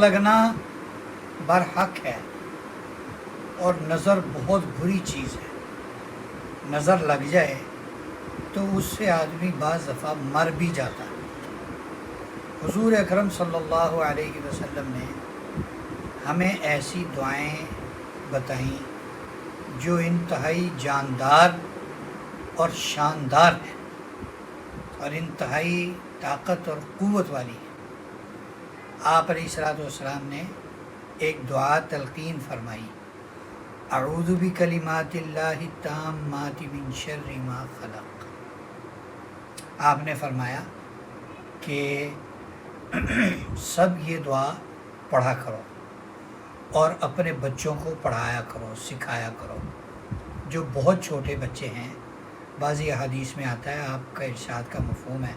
لگنا برحق ہے، اور نظر بہت بری چیز ہے۔ نظر لگ جائے تو اس سے آدمی بعض دفعہ مر بھی جاتا ہے۔ حضور اکرم صلی اللہ علیہ وسلم نے ہمیں ایسی دعائیں بتائیں جو انتہائی جاندار اور شاندار ہیں اور انتہائی طاقت اور قوت والی ہیں۔ آپ علیہ الصلوۃ والسلام نے ایک دعا تلقین فرمائی، اعوذ بکلمات اللہ التامات من شر ما خلق۔ آپ نے فرمایا کہ سب یہ دعا پڑھا کرو اور اپنے بچوں کو پڑھایا کرو، سکھایا کرو۔ جو بہت چھوٹے بچے ہیں، بعضی احادیث میں آتا ہے، آپ کا ارشاد کا مفہوم ہے،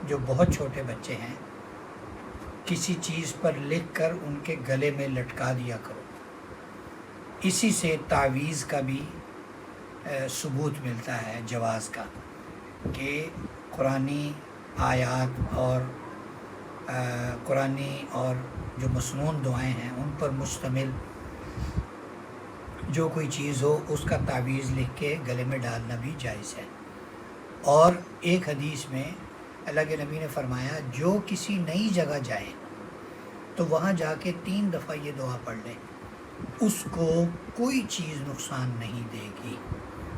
جو بہت چھوٹے بچے ہیں کسی چیز پر لکھ کر ان کے گلے میں لٹکا دیا کرو۔ اسی سے تعویذ کا بھی ثبوت ملتا ہے، جواز کا، کہ قرآنی آیات اور قرآنی اور جو مسنون دعائیں ہیں ان پر مشتمل جو کوئی چیز ہو اس کا تعویذ لکھ کے گلے میں ڈالنا بھی جائز ہے۔ اور ایک حدیث میں اللہ کے نبی نے فرمایا، جو کسی نئی جگہ جائے تو وہاں جا کے 3 دفعہ یہ دعا پڑھ لے، اس کو کوئی چیز نقصان نہیں دے گی،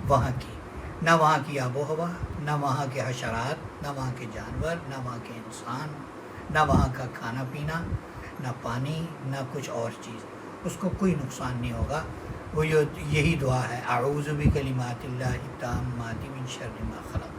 وہاں کی، نہ وہاں کی آب و ہوا، نہ وہاں کے حشرات، نہ وہاں کے جانور، نہ وہاں کے انسان، نہ وہاں کا کھانا پینا، نہ پانی، نہ کچھ اور چیز، اس کو کوئی نقصان نہیں ہوگا۔ وہ یہی دعا ہے، اعوذ بکلمات اللہ التامات من شر ما خلق۔